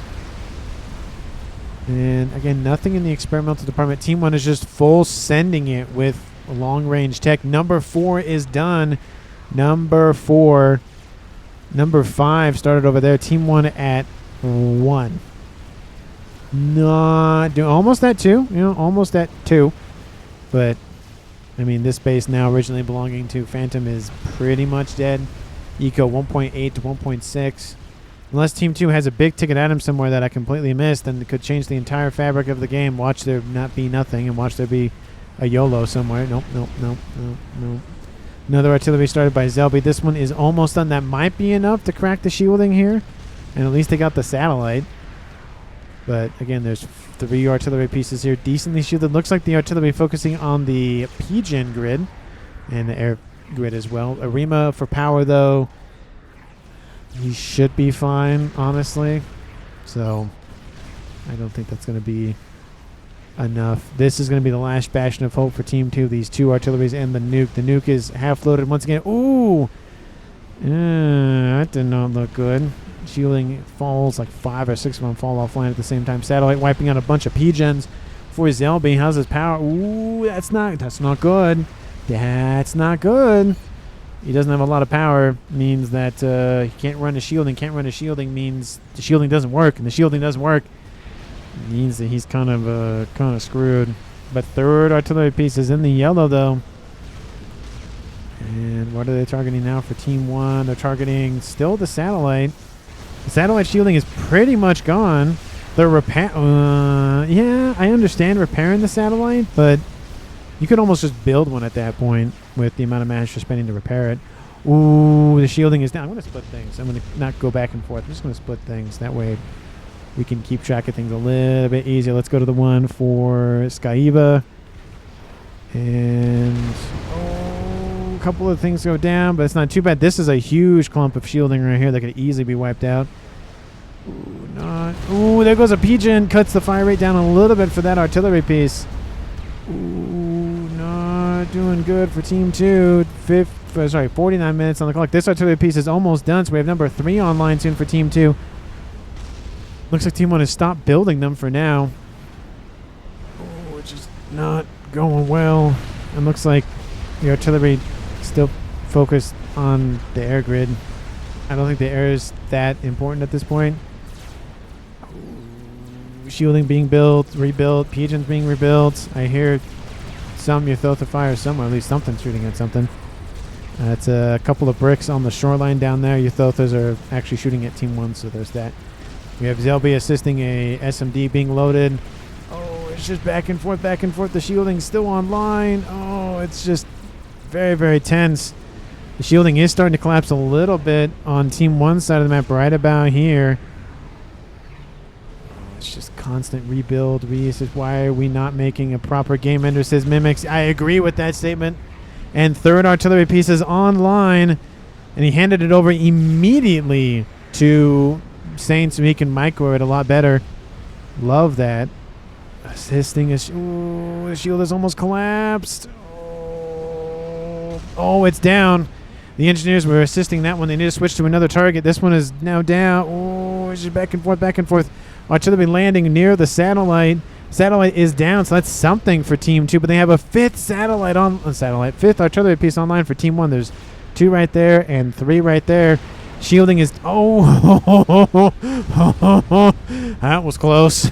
And again, nothing in the experimental department. Team 1 is just full sending it with long-range tech. Number 4 is done. Number 4. Number 5 started over there. Team 1 at 1. Not doing almost at 2. You know, almost at 2. But I mean, this base now originally belonging to Phantom is pretty much dead. Eco 1.8 to 1.6. Unless Team 2 has a big ticket item somewhere that I completely missed, then it could change the entire fabric of the game. Watch there not be nothing, and watch there be a YOLO somewhere. Nope, nope, nope, nope, nope. Another artillery started by Zelby. This one is almost done. That might be enough to crack the shielding here. And at least they got the satellite. But again, there's 3 artillery pieces here. Decently shielded. Looks like the artillery focusing on the PGen grid. And the air grid as well. Arima for power, though. He should be fine, honestly. So, I don't think that's going to be enough. This is going to be the last bastion of hope for Team 2. These 2 artilleries and the nuke. The nuke is half loaded once again. Ooh! That did not look good. Shielding falls, like 5 or 6 of them fall offline at the same time. Satellite wiping out a bunch of P-gens for Zelby. How's his power? Ooh, that's not good. That's not good. He doesn't have a lot of power. Means that he can't run his shielding. Can't run his shielding means the shielding doesn't work, and the shielding doesn't work means that he's kind of screwed. But 3rd artillery piece is in the yellow though. And what are they targeting now for Team 1? They're targeting still the satellite. The satellite shielding is pretty much gone. The repair... yeah, I understand repairing the satellite, but you could almost just build one at that point with the amount of mash you're spending to repair it. Ooh, the shielding is down. I'm going to split things. I'm going to not go back and forth. I'm just going to split things. That way we can keep track of things a little bit easier. Let's go to the one for Skyiva. And... a couple of things go down, but it's not too bad. This is a huge clump of shielding right here that could easily be wiped out. Ooh, there goes a PGen. Cuts the fire rate down a little bit for that artillery piece. Ooh, not doing good for Team 2. 49 minutes on the clock. This artillery piece is almost done, so we have number 3 online soon for Team 2. Looks like Team 1 has stopped building them for now. Oh, it's just not going well. And looks like the artillery still focused on the air grid. I don't think the air is that important at this point. Shielding being built, rebuilt, PGens being rebuilt. I hear some Yuthotha fire somewhere, at least something shooting at something. It's a couple of bricks on the shoreline down there. Yuthothas are actually shooting at Team 1, so there's that. We have Zelby assisting a SMD being loaded. Oh, it's just back and forth, back and forth. The shielding's still online. Oh, it's just very, very tense. The shielding is starting to collapse a little bit on Team 1's side of the map right about here. It's just constant rebuild. Why are we not making a proper game ender, says Mimics. I agree with that statement. And 3rd artillery piece is online. And he handed it over immediately to Saint so he can micro it a lot better. Love that. Assisting us. Ooh, the shield is almost collapsed. Oh, it's down. The engineers were assisting that one. They need to switch to another target. This one is now down. Oh, it's just back and forth, back and forth. Artillery landing near the satellite. Satellite is down, so that's something for Team 2. But they have a 5th satellite on 5th artillery piece online for Team 1. There's 2 right there and 3 right there. Shielding is... oh, that was close.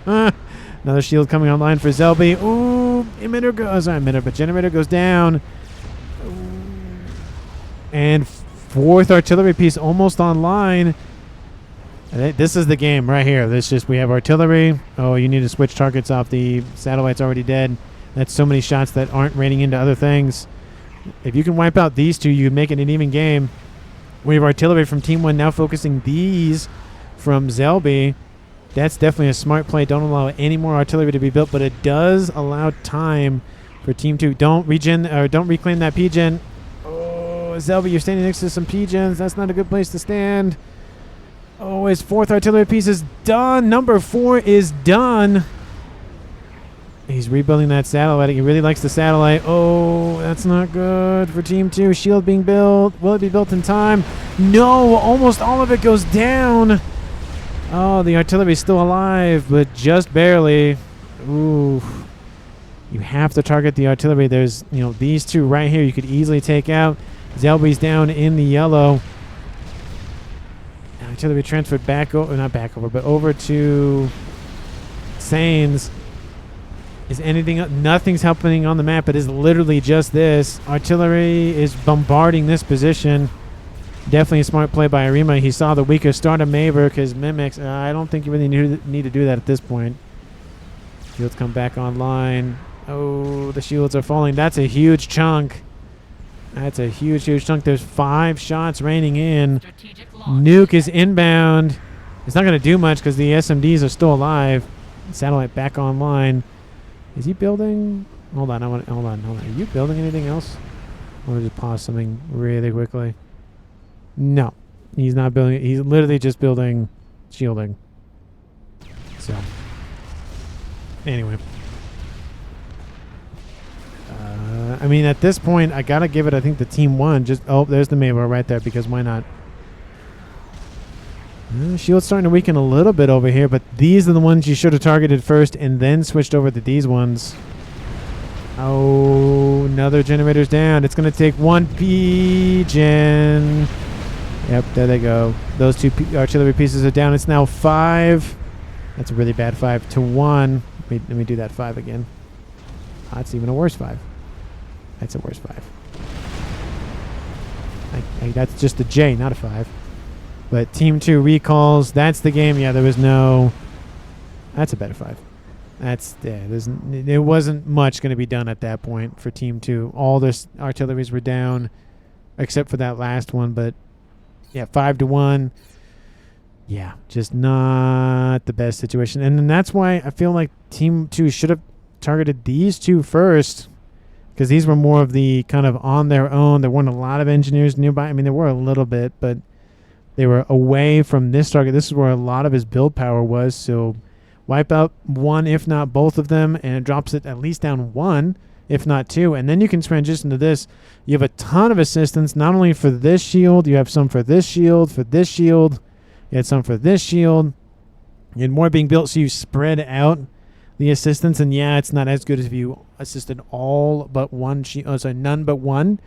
Another shield coming online for Zelby. Ooh, emitter goes... Sorry, emitter, but generator goes down. And 4th artillery piece almost online. This is the game right here. We have artillery. Oh, you need to switch targets off. The satellite's already dead. That's so many shots that aren't raining into other things. If you can wipe out these 2, you make it an even game. We have artillery from Team 1 now focusing these from Zelby. That's definitely a smart play. Don't allow any more artillery to be built, but it does allow time for Team 2. Don't reclaim that PGen. Oh, Zelby, you're standing next to some PGens. That's not a good place to stand. Oh, his 4th artillery piece is done. Number 4 is done. He's rebuilding that satellite. He really likes the satellite. Oh, that's not good for Team 2. Shield being built. Will it be built in time? No, almost all of it goes down. Oh, the artillery is still alive, but just barely. Ooh. You have to target the artillery. There's, these two right here you could easily take out. Zelby's down in the yellow. Artillery transferred back over, not back over, but over to Sains. Is anything? Nothing's happening on the map. It is literally just this. Artillery is bombarding this position. Definitely a smart play by Arima. He saw the weaker start of Maver because Mimics. I don't think you really need to do that at this point. Shields come back online. Oh, the shields are falling. That's a huge chunk. That's a huge, huge chunk. There's 5 shots raining in. Nuke is inbound. It's not going to do much because the SMDs are still alive. Satellite back online. Is he building? Hold on. Hold on. Are you building anything else? I want to just pause something really quickly. No, he's not building. He's literally just building shielding. So, anyway. I mean, at this point, I gotta give it, I think, the Team 1. There's the Maver right there, because why not? Shield's starting to weaken a little bit over here, but these are the ones you should have targeted first and then switched over to these ones. Oh, another generator's down. It's going to take 1 P-gen. Yep, there they go. Those 2 artillery pieces are down. It's now 5. That's a really bad 5 to 1. Let me do that 5 again. That's even a worse 5. That's a worse 5. That's just a J, not a 5. But Team 2 recalls. That's the game. Yeah, there was no... That's a better 5. There wasn't much going to be done at that point for Team 2. All their artilleries were down, except for that last one. But, yeah, 5 to 1. Yeah, just not the best situation. And then that's why I feel like Team 2 should have targeted these 2 first, because these were more of the kind of on their own. There weren't a lot of engineers nearby. I mean, there were a little bit, but they were away from this target. This is where a lot of his build power was. So wipe out 1, if not both of them, and it drops it at least down 1, if not 2. And then you can transition to this. You have a ton of assistance, not only for this shield. You have some for this shield, You had some for this shield. You had more being built, so you spread out the assistance. And yeah, it's not as good as if you assisted all but 1 shield. Oh, sorry, none but 1.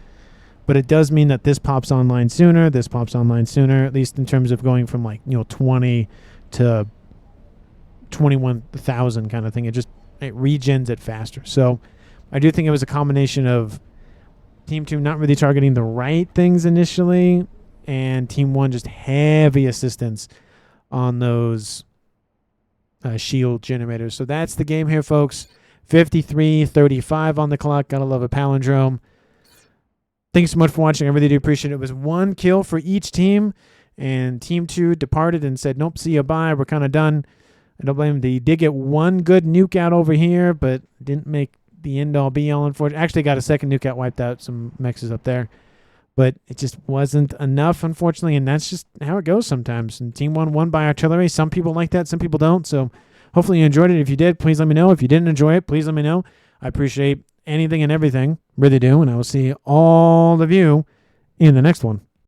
But it does mean that this pops online sooner. This pops online sooner, at least in terms of going from 20 to 21,000 kind of thing. It regens it faster. So I do think it was a combination of Team 2 not really targeting the right things initially, and Team 1 just heavy assistance on those shield generators. So that's the game here, folks. 53-35 on the clock. Gotta love a palindrome. Thanks so much for watching. I really do appreciate it. It was 1 kill for each team, and Team 2 departed and said, nope, see you, bye. We're kind of done. I don't blame them. They did get 1 good nuke out over here, but didn't make the end-all, be-all, unfortunately. Actually got a second nuke out, wiped out some mexes up there. But it just wasn't enough, unfortunately, and that's just how it goes sometimes. And Team 1 won by artillery. Some people like that, some people don't. So hopefully you enjoyed it. If you did, please let me know. If you didn't enjoy it, please let me know. I appreciate anything and everything. Really do. And I will see all of you in the next one.